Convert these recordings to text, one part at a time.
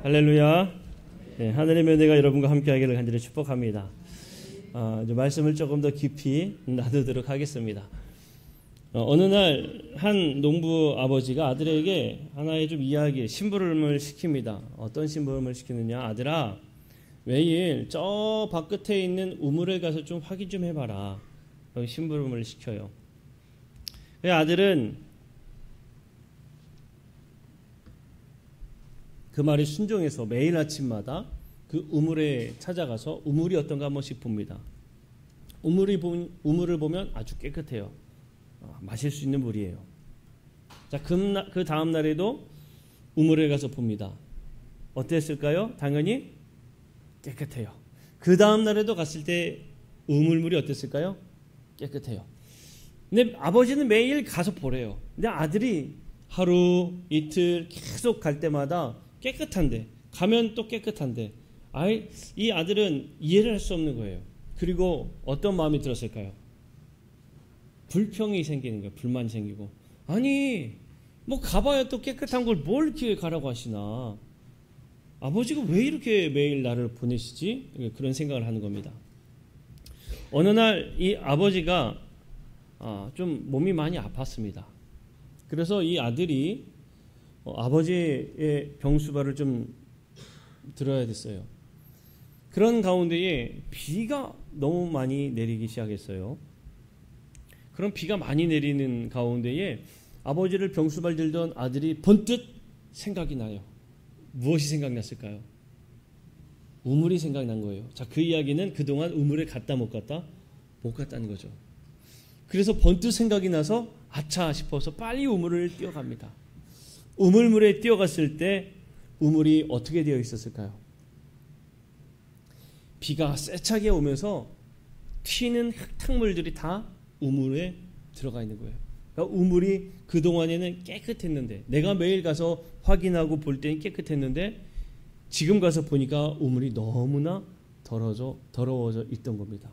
할렐루야. 네, 하늘의 은혜가 여러분과 함께하기를 간절히 축복합니다. 이제 말씀을 조금 더 깊이 나누도록 하겠습니다. 어느 날 한 농부 아버지가 아들에게 하나의 좀 이야기, 심부름을 시킵니다. 어떤 심부름을 시키느냐? 아들아, 매일 저 바깥에 있는 우물에 가서 좀 확인 좀 해봐라. 심부름을 시켜요. 아들은 그 말이 순종해서 매일 아침마다 그 우물에 찾아가서 우물이 어떤가 한 번씩 봅니다. 우물을 보면 아주 깨끗해요. 마실 수 있는 물이에요. 자, 그 다음 날에도 우물에 가서 봅니다. 어땠을까요? 당연히 깨끗해요. 그 다음 날에도 갔을 때 우물물이 어땠을까요? 깨끗해요. 근데 아버지는 매일 가서 보래요. 근데 아들이 하루, 이틀 계속 갈 때마다 깨끗한데, 가면 또 깨끗한데, 이 아들은 이해를 할 수 없는 거예요. 그리고 어떤 마음이 들었을까요? 불평이 생기는 거예요. 불만이 생기고, 아니 뭐 가봐야 또 깨끗한 걸 뭘 이렇게 가라고 하시나, 아버지가 왜 이렇게 매일 나를 보내시지? 그런 생각을 하는 겁니다. 어느 날 이 아버지가 좀 몸이 많이 아팠습니다. 그래서 이 아들이 아버지의 병수발을 좀 들어야 됐어요. 그런 가운데에 비가 너무 많이 내리기 시작했어요. 그런 비가 많이 내리는 가운데에 아버지를 병수발 들던 아들이 번뜩 생각이 나요. 무엇이 생각났을까요? 우물이 생각난 거예요. 자, 그 이야기는 그동안 우물에 갔다 못 갔다? 못 갔다는 거죠. 그래서 번뜩 생각이 나서 아차 싶어서 빨리 우물을 뛰어갑니다. 우물물에 뛰어갔을 때 우물이 어떻게 되어 있었을까요? 비가 세차게 오면서 튀는 흙탕물들이 다 우물에 들어가 있는 거예요. 그러니까 우물이 그동안에는 깨끗했는데, 내가 매일 가서 확인하고 볼 때는 깨끗했는데, 지금 가서 보니까 우물이 너무나 더러워져 있던 겁니다.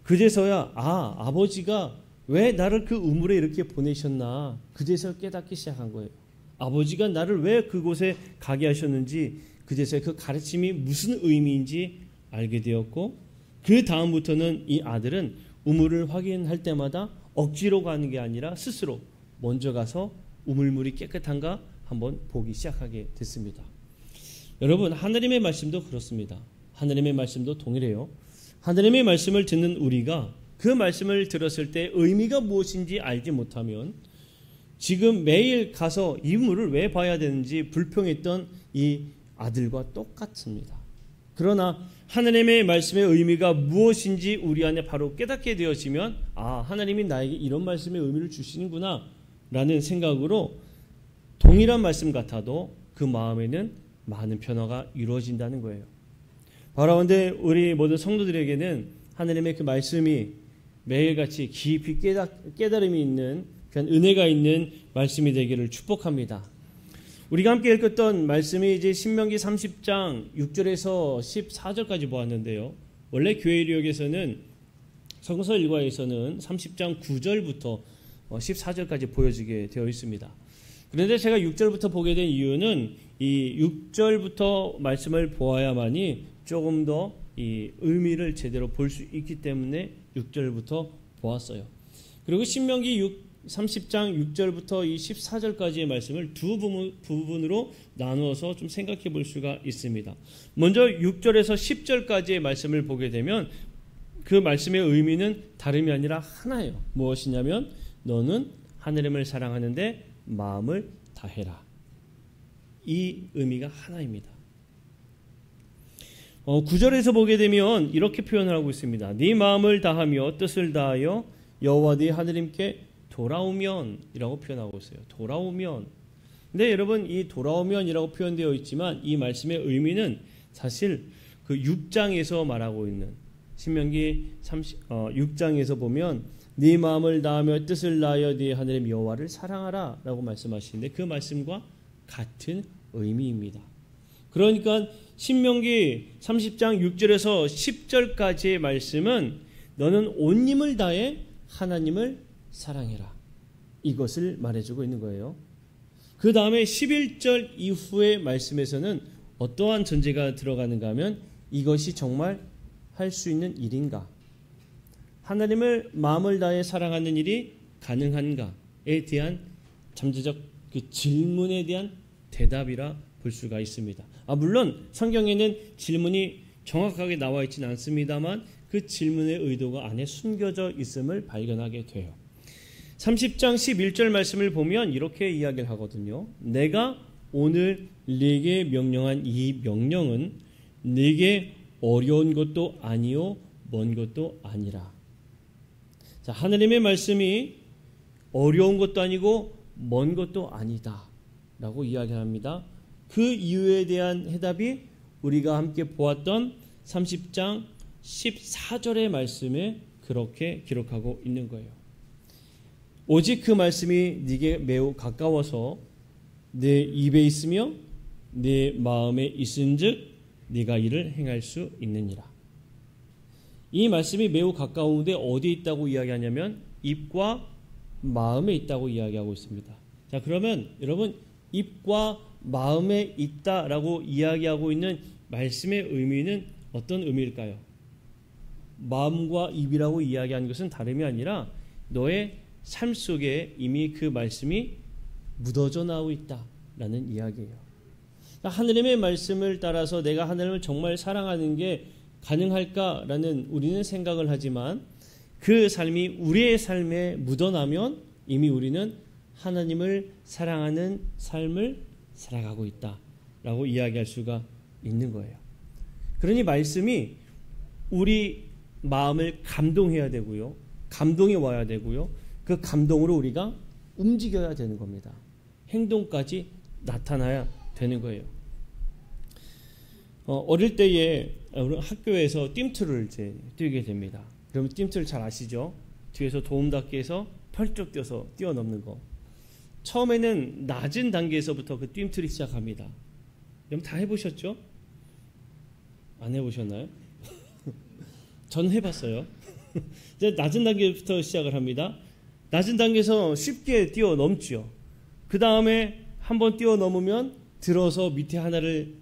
그제서야 아버지가 왜 나를 그 우물에 이렇게 보내셨나, 그제서 깨닫기 시작한 거예요. 아버지가 나를 왜 그곳에 가게 하셨는지, 그제서야 그 가르침이 무슨 의미인지 알게 되었고, 그 다음부터는 이 아들은 우물을 확인할 때마다 억지로 가는 게 아니라 스스로 먼저 가서 우물물이 깨끗한가 한번 보기 시작하게 됐습니다. 여러분, 하느님의 말씀도 그렇습니다. 하느님의 말씀도 동일해요. 하느님의 말씀을 듣는 우리가 그 말씀을 들었을 때 의미가 무엇인지 알지 못하면 지금 매일 가서 이 우물을 왜 봐야 되는지 불평했던 이 아들과 똑같습니다. 그러나 하나님의 말씀의 의미가 무엇인지 우리 안에 바로 깨닫게 되어지면, 하나님이 나에게 이런 말씀의 의미를 주시는구나 라는 생각으로 동일한 말씀 같아도 그 마음에는 많은 변화가 이루어진다는 거예요. 바라온데 우리 모든 성도들에게는 하나님의 그 말씀이 매일같이 깊이 깨달음이 있는 그런 은혜가 있는 말씀이 되기를 축복합니다. 우리가 함께 읽었던 말씀이 이제 신명기 30장 6절에서 14절까지 보았는데요. 원래 교회력에서는 성서 일과에서는 30장 9절부터 14절까지 보여지게 되어 있습니다. 그런데 제가 6절부터 보게 된 이유는 이 6절부터 말씀을 보아야만이 조금 더 이 의미를 제대로 볼 수 있기 때문에 6절부터 보았어요. 그리고 신명기 30장 6절부터 이 14절까지의 말씀을 두 부분으로 나누어서 좀 생각해 볼 수가 있습니다. 먼저 6절에서 10절까지의 말씀을 보게 되면 그 말씀의 의미는 다름이 아니라 하나예요. 무엇이냐면 너는 하느님을 사랑하는데 마음을 다해라. 이 의미가 하나입니다. 9절에서 보게 되면 이렇게 표현을 하고 있습니다. 네 마음을 다하며 뜻을 다하여 여호와 네 하느님께 돌아오면 이라고 표현하고 있어요. 돌아오면. 근데 여러분, 이 돌아오면이라고 표현되어 있지만 이 말씀의 의미는 사실 그 6장에서 말하고 있는 신명기 6장에서 보면 네 마음을 다하며 뜻을 다하여 네 하느님 여호와를 사랑하라 라고 말씀하시는데 그 말씀과 같은 의미입니다. 그러니까 신명기 30장 6절에서 10절까지의 말씀은 너는 온 힘을 다해 하나님을 사랑해라. 이것을 말해주고 있는 거예요. 그 다음에 11절 이후의 말씀에서는 어떠한 전제가 들어가는가 하면 이것이 정말 할 수 있는 일인가? 하나님을 마음을 다해 사랑하는 일이 가능한가에 대한 잠재적 그 질문에 대한 대답이라 볼 수가 있습니다. 물론 성경에는 질문이 정확하게 나와 있지는 않습니다만 그 질문의 의도가 안에 숨겨져 있음을 발견하게 돼요. 30장 11절 말씀을 보면 이렇게 이야기를 하거든요. 내가 오늘 네게 명령한 이 명령은 네게 어려운 것도 아니요 먼 것도 아니라. 자, 하나님의 말씀이 어려운 것도 아니고 먼 것도 아니다 라고 이야기합니다. 그 이유에 대한 해답이 우리가 함께 보았던 30장 14절의 말씀에 그렇게 기록하고 있는 거예요. 오직 그 말씀이 네게 매우 가까워서 내 입에 있으며 내 마음에 있은즉 네가 이를 행할 수 있느니라. 이 말씀이 매우 가까운데 어디에 있다고 이야기하냐면 입과 마음에 있다고 이야기하고 있습니다. 자, 그러면 여러분 입과 마음에 있다라고 이야기하고 있는 말씀의 의미는 어떤 의미일까요? 마음과 입이라고 이야기하는 것은 다름이 아니라 너의 삶 속에 이미 그 말씀이 묻어져 나오고 있다라는 이야기예요. 하나님의 말씀을 따라서 내가 하나님을 정말 사랑하는 게 가능할까라는 우리는 생각을 하지만 그 삶이 우리의 삶에 묻어나면 이미 우리는 하나님을 사랑하는 삶을 살아가고 있다라고 이야기할 수가 있는 거예요. 그러니 말씀이 우리 마음을 감동해야 되고요. 감동이 와야 되고요. 그 감동으로 우리가 움직여야 되는 겁니다. 행동까지 나타나야 되는 거예요. 어릴 때에 학교에서 띰트를 이제 뛰게 됩니다. 그러면 띰트를 잘 아시죠? 뒤에서 도움닫기에서 펄쩍 뛰어서 뛰어넘는 거. 처음에는 낮은 단계에서부터 그 띰트를 시작합니다. 여러분 다 해보셨죠? 안 해보셨나요? 전 해봤어요. 이제 낮은 단계부터 시작을 합니다. 낮은 단계에서 쉽게 뛰어넘죠. 그 다음에 한번 뛰어넘으면 들어서 밑에 하나를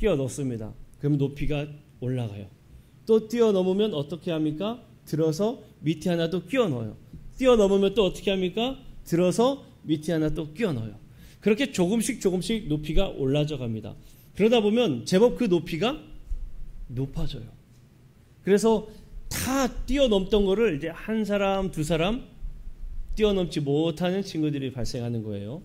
뛰어넣습니다. 그럼 높이가 올라가요. 또 뛰어넘으면 어떻게 합니까? 들어서 밑에 하나 또 끼워 넣어요. 뛰어넘으면 또 어떻게 합니까? 들어서 밑에 하나 또 끼워 넣어요. 그렇게 조금씩 높이가 올라져 갑니다. 그러다 보면 제법 그 높이가 높아져요. 그래서 다 뛰어넘던 거를 이제 한 사람, 두 사람 뛰어넘지 못하는 친구들이 발생하는 거예요.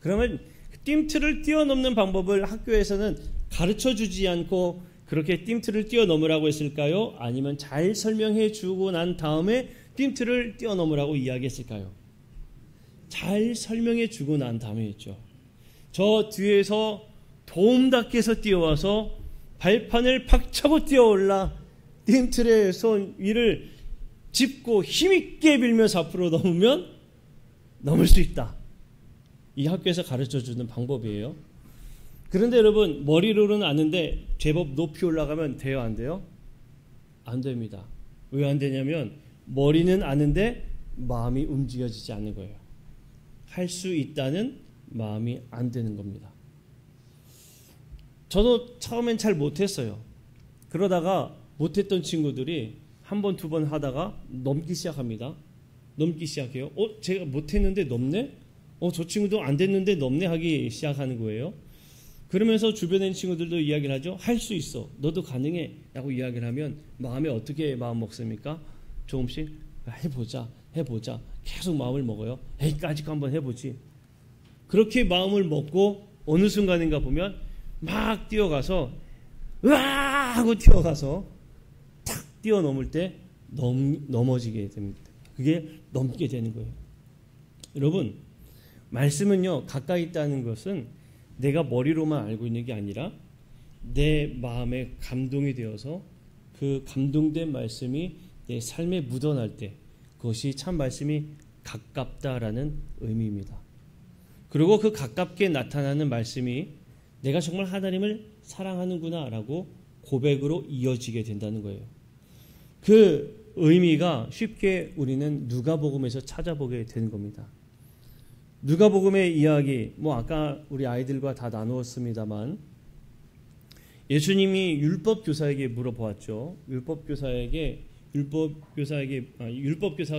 그러면 띰트를 뛰어넘는 방법을 학교에서는 가르쳐 주지 않고 그렇게 띰트를 뛰어넘으라고 했을까요? 아니면 잘 설명해 주고 난 다음에 띰트를 뛰어넘으라고 이야기했을까요? 잘 설명해 주고 난 다음에 했죠. 저 뒤에서 도움닫기에서 뛰어와서 발판을 팍 차고 뛰어올라 띰틀의 손 위를 짚고 힘있게 밀면서 앞으로 넘으면 넘을 수 있다. 이 학교에서 가르쳐주는 방법이에요. 그런데 여러분 머리로는 아는데 제법 높이 올라가면 돼요? 안 돼요? 안 됩니다. 왜 안 되냐면 머리는 아는데 마음이 움직여지지 않는 거예요. 할 수 있다는 마음이 안 되는 겁니다. 저도 처음엔 잘 못했어요. 그러다가 못했던 친구들이 한 번, 두 번 하다가 넘기 시작합니다. 넘기 시작해요. 제가 못했는데 넘네? 저 친구도 안 됐는데 넘네 하기 시작하는 거예요. 그러면서 주변에 있는 친구들도 이야기를 하죠. 할 수 있어. 너도 가능해. 라고 이야기를 하면 마음에 어떻게 마음 먹습니까? 조금씩 해보자. 계속 마음을 먹어요. 까짓 거 한번 해보지. 그렇게 마음을 먹고 어느 순간인가 보면 막 뛰어가서 으아 하고 뛰어가서 탁 뛰어넘을 때 넘어지게 됩니다. 그게 넘게 되는 거예요. 여러분 말씀은요 가까이 있다는 것은 내가 머리로만 알고 있는 게 아니라 내 마음에 감동이 되어서 그 감동된 말씀이 내 삶에 묻어날 때 그것이 참 말씀이 가깝다라는 의미입니다. 그리고 그 가깝게 나타나는 말씀이 내가 정말 하나님을 사랑하는구나 라고 고백으로 이어지게 된다는 거예요. 그 의미가 쉽게 우리는 누가복음에서 찾아보게 되는 겁니다. 누가복음의 이야기, 아까 우리 아이들과 다 나누었습니다만 예수님이 율법교사에게 물어보았죠. 율법교사가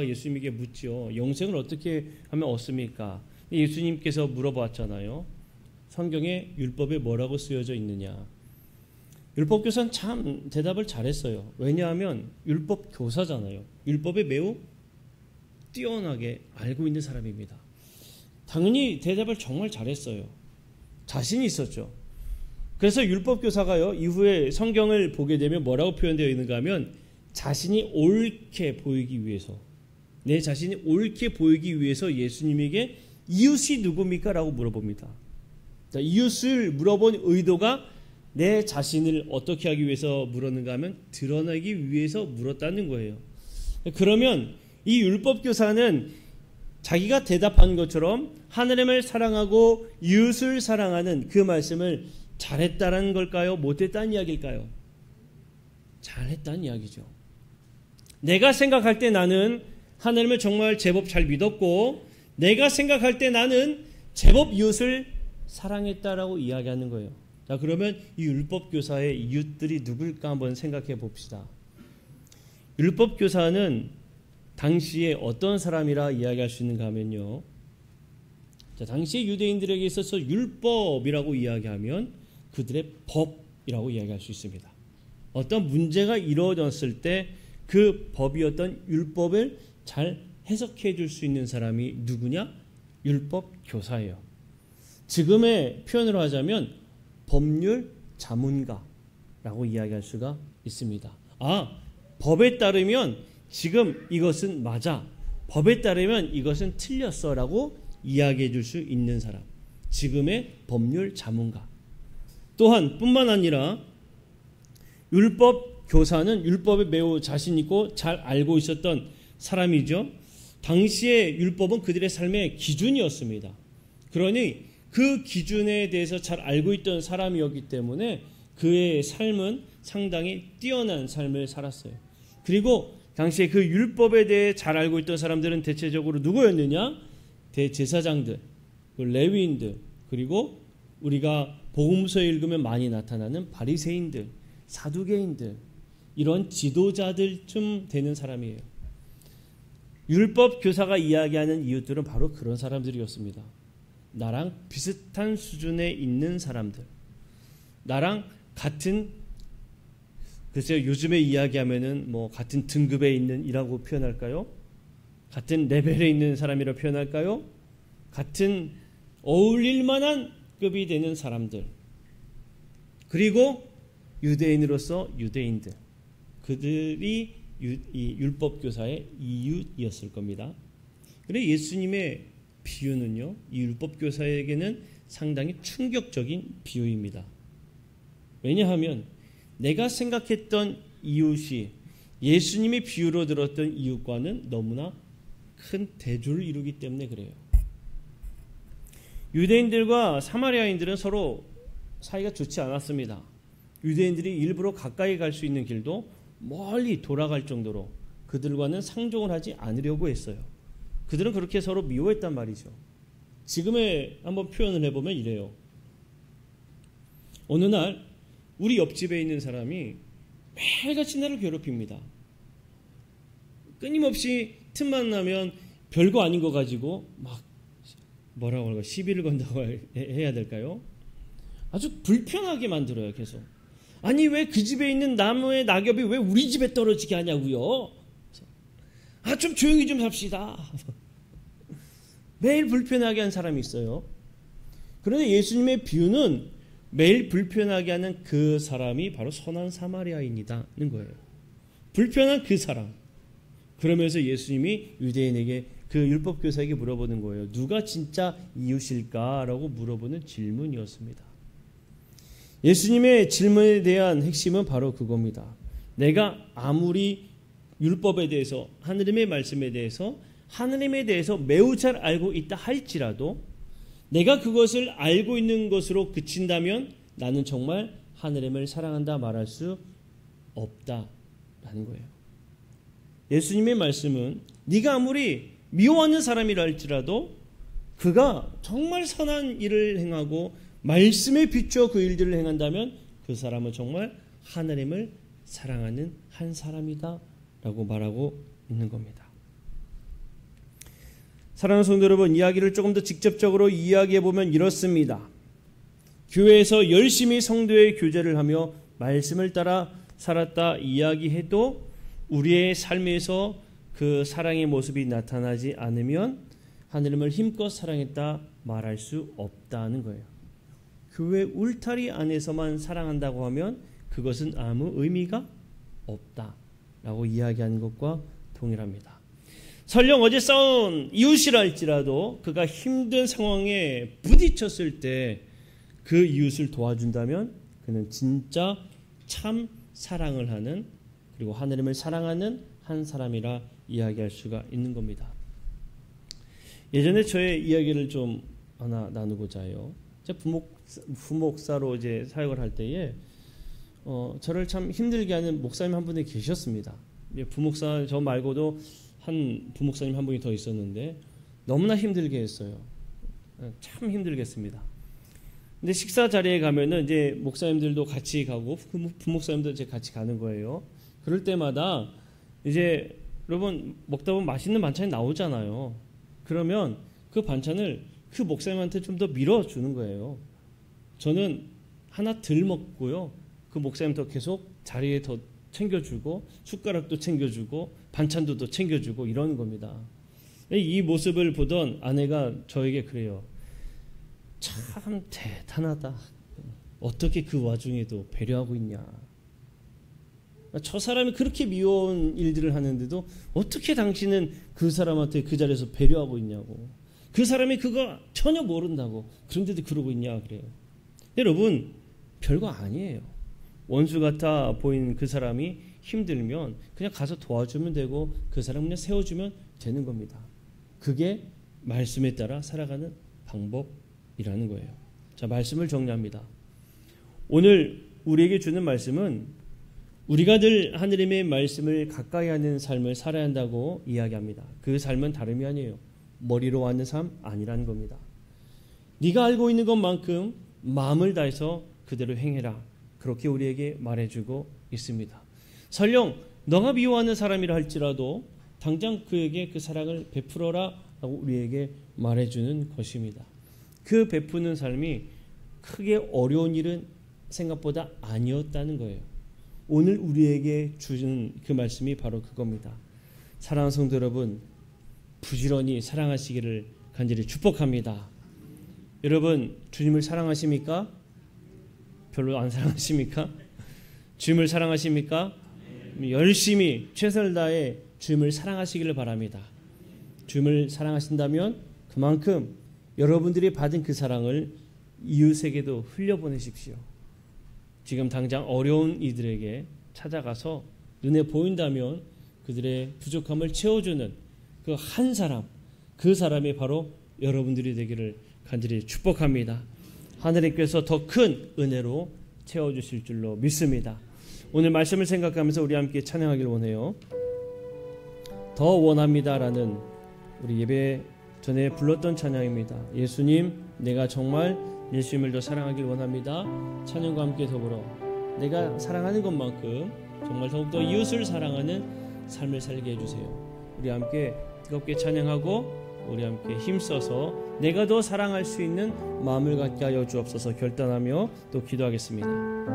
예수님에게 묻죠. 영생을 어떻게 하면 얻습니까? 예수님께서 물어보았잖아요. 성경에 율법에 뭐라고 쓰여져 있느냐. 율법교사는 참 대답을 잘했어요. 왜냐하면 율법교사잖아요. 율법에 매우 뛰어나게 알고 있는 사람입니다. 당연히 대답을 정말 잘했어요. 자신이 있었죠. 그래서 율법교사가요, 이후에 성경을 보게 되면 뭐라고 표현되어 있는가 하면 자신이 옳게 보이기 위해서, 내 자신이 옳게 보이기 위해서 예수님에게 이웃이 누굽니까? 라고 물어봅니다. 자, 이웃을 물어본 의도가 내 자신을 어떻게 하기 위해서 물었는가 하면 드러내기 위해서 물었다는 거예요. 그러면 이 율법교사는 자기가 대답한 것처럼 하나님을 사랑하고 이웃을 사랑하는 그 말씀을 잘했다는 걸까요? 못했다는 이야기일까요? 잘했다는 이야기죠. 내가 생각할 때 나는 하나님을 정말 제법 잘 믿었고 내가 생각할 때 나는 제법 이웃을 사랑했다라고 이야기하는 거예요. 자, 그러면 이 율법교사의 이웃들이 누굴까 한번 생각해 봅시다. 율법교사는 당시에 어떤 사람이라 이야기할 수 있는가 하면요. 자, 당시에 유대인들에게 있어서 율법이라고 이야기하면 그들의 법이라고 이야기할 수 있습니다. 어떤 문제가 이루어졌을 때 그 법이었던 율법을 잘 해석해 줄 수 있는 사람이 누구냐? 율법교사예요. 지금의 표현으로 하자면 법률 자문가라고 이야기할 수가 있습니다. 법에 따르면 지금 이것은 맞아. 법에 따르면 이것은 틀렸어 라고 이야기해 줄 수 있는 사람. 지금의 법률 자문가. 또한 뿐만 아니라 율법 교사는 율법에 매우 자신 있고 잘 알고 있었던 사람이죠. 당시의 율법은 그들의 삶의 기준이었습니다. 그러니 그 기준에 대해서 잘 알고 있던 사람이었기 때문에 그의 삶은 상당히 뛰어난 삶을 살았어요. 그리고 당시에 그 율법에 대해 잘 알고 있던 사람들은 대체적으로 누구였느냐? 대제사장들, 레위인들, 그리고 우리가 복음서에 읽으면 많이 나타나는 바리새인들, 사두개인들, 이런 지도자들쯤 되는 사람이에요. 율법 교사가 이야기하는 이웃들은 바로 그런 사람들이었습니다. 나랑 비슷한 수준에 있는 사람들, 나랑 같은, 글쎄요, 요즘에 이야기하면은 같은 등급에 있는 이라고 표현할까요? 같은 레벨에 있는 사람이라고 표현할까요? 같은 어울릴 만한 급이 되는 사람들, 그리고 유대인으로서 유대인들, 그들이 이 율법교사의 이웃이었을 겁니다. 그런데 예수님의 비유는요, 이 율법교사에게는 상당히 충격적인 비유입니다. 왜냐하면 내가 생각했던 이웃이 예수님의 비유로 들었던 이웃과는 너무나 큰 대조를 이루기 때문에 그래요. 유대인들과 사마리아인들은 서로 사이가 좋지 않았습니다. 유대인들이 일부러 가까이 갈 수 있는 길도 멀리 돌아갈 정도로 그들과는 상종을 하지 않으려고 했어요. 그들은 그렇게 서로 미워했단 말이죠. 지금의 한번 표현을 해보면 이래요. 어느 날 우리 옆집에 있는 사람이 매일같이 나를 괴롭힙니다. 끊임없이 틈만 나면 별거 아닌 거 가지고 막 뭐라고 할까, 시비를 건다고 해야 될까요? 아주 불편하게 만들어요. 계속. 아니, 왜 그 집에 있는 나무의 낙엽이 왜 우리 집에 떨어지게 하냐고요. 좀 조용히 좀 삽시다. 매일 불편하게 한 사람이 있어요. 그런데 예수님의 비유는 매일 불편하게 하는 그 사람이 바로 선한 사마리아인이다는 거예요. 불편한 그 사람. 그러면서 예수님이 유대인에게, 그 율법교사에게 물어보는 거예요. 누가 진짜 이웃일까라고 물어보는 질문이었습니다. 예수님의 질문에 대한 핵심은 바로 그겁니다. 내가 아무리 율법에 대해서, 하느님의 말씀에 대해서, 하느님에 대해서 매우 잘 알고 있다 할지라도 내가 그것을 알고 있는 것으로 그친다면 나는 정말 하느님을 사랑한다 말할 수 없다라는 거예요. 예수님의 말씀은 네가 아무리 미워하는 사람이라 할지라도 그가 정말 선한 일을 행하고 말씀에 비추어 그 일들을 행한다면 그 사람은 정말 하나님을 사랑하는 한 사람이다 라고 말하고 있는 겁니다. 사랑하는 성도 여러분, 이야기를 조금 더 직접적으로 이야기해 보면 이렇습니다. 교회에서 열심히 성도의 교제를 하며 말씀을 따라 살았다 이야기해도 우리의 삶에서 그 사랑의 모습이 나타나지 않으면 하나님을 힘껏 사랑했다 말할 수 없다는 거예요. 교회 울타리 안에서만 사랑한다고 하면 그것은 아무 의미가 없다라고 이야기하는 것과 동일합니다. 설령 어제 싸운 이웃이라 할지라도 그가 힘든 상황에 부딪혔을 때 그 이웃을 도와준다면 그는 진짜 참 사랑을 하는, 그리고 하나님을 사랑하는 한 사람이라 이야기할 수가 있는 겁니다. 예전에 저의 이야기를 좀 하나 나누고자 해요. 제가 부목사로 이제 사역을 할 때에 저를 참 힘들게 하는 목사님 한 분이 계셨습니다. 부목사 저 말고도 한 부목사님 한 분이 더 있었는데 너무나 힘들게 했어요. 참 힘들게 했습니다. 근데 식사 자리에 가면은 이제 목사님들도 같이 가고 부목사님도 이제 같이 가는 거예요. 그럴 때마다 이제 여러분 먹다 보면 맛있는 반찬이 나오잖아요. 그러면 그 반찬을 그 목사님한테 좀 더 밀어주는 거예요. 저는 하나 덜 먹고요. 그 목사님도 계속 자리에 더 챙겨주고 숟가락도 챙겨주고 반찬도 더 챙겨주고 이러는 겁니다. 이 모습을 보던 아내가 저에게 그래요. 참 대단하다. 어떻게 그 와중에도 배려하고 있냐. 저 사람이 그렇게 미워온 일들을 하는데도 어떻게 당신은 그 사람한테 그 자리에서 배려하고 있냐고. 그 사람이 그거 전혀 모른다고. 그런데도 그러고 있냐 그래요. 여러분 별거 아니에요. 원수 같아 보이는 그 사람이 힘들면 그냥 가서 도와주면 되고 그 사람 그냥 세워주면 되는 겁니다. 그게 말씀에 따라 살아가는 방법이라는 거예요. 자, 말씀을 정리합니다. 오늘 우리에게 주는 말씀은 우리가 늘 하느님의 말씀을 가까이 하는 삶을 살아야 한다고 이야기합니다. 그 삶은 다름이 아니에요. 머리로 하는 삶 아니라는 겁니다. 네가 알고 있는 것만큼 마음을 다해서 그대로 행해라. 그렇게 우리에게 말해주고 있습니다. 설령 너가 미워하는 사람이라 할지라도 당장 그에게 그 사랑을 베풀어라 라고 우리에게 말해주는 것입니다. 그 베푸는 삶이 크게 어려운 일은 생각보다 아니었다는 거예요. 오늘 우리에게 주는 그 말씀이 바로 그겁니다. 사랑하는 성도 여러분, 부지런히 사랑하시기를 간절히 축복합니다. 여러분 주님을 사랑하십니까? 별로 안 사랑하십니까? 주님을 사랑하십니까? 열심히 최선을 다해 주님을 사랑하시기를 바랍니다. 주님을 사랑하신다면 그만큼 여러분들이 받은 그 사랑을 이웃에게도 흘려보내십시오. 지금 당장 어려운 이들에게 찾아가서 눈에 보인다면 그들의 부족함을 채워주는 그 한 사람, 그 사람이 바로 여러분들이 되기를 간절히 축복합니다. 하나님께서 더 큰 은혜로 채워주실 줄로 믿습니다. 오늘 말씀을 생각하면서 우리 함께 찬양하기를 원해요. 더 원합니다라는 우리 예배 전에 불렀던 찬양입니다. 예수님, 내가 정말 예수님을 더 사랑하기를 원합니다. 찬양과 함께 더불어 내가 사랑하는 것만큼 정말 더욱더 이웃을 사랑하는 삶을 살게 해주세요. 우리 함께 뜨겁게 찬양하고 우리 함께 힘써서 내가 더 사랑할 수 있는 마음을 갖게 하여 주옵소서 결단하며 또 기도하겠습니다.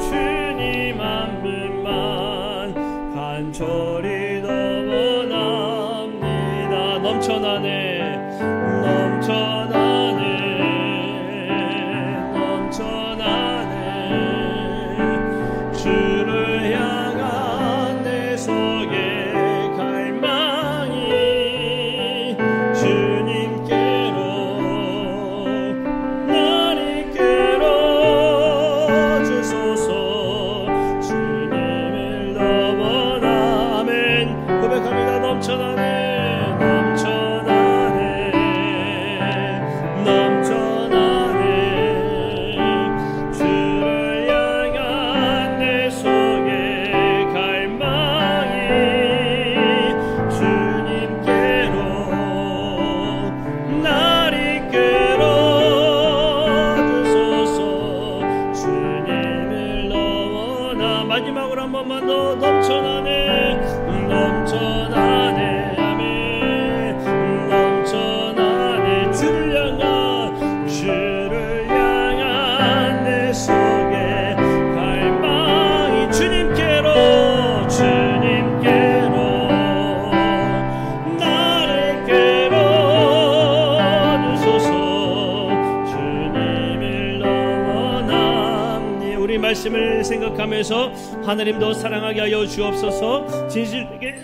주님 한 분만 넘쳐나네 넘쳐나네 넘쳐나네 주를 향한 내 속에 갈망이 주님께로 날 이끌어 주소서 주님을 넘어나 아멘 고백합니다. 넘쳐나네 마지막으로 한 번만 더 넘쳐나네 넘쳐나네 아멘 넘쳐나네 주를 향한 내 속에 갈망이 주님께로 나를 끌어주소서 주님을 넘어남니 우리 말씀을 생각하면서 하나님도 사랑하게 하여 주옵소서. 진실되게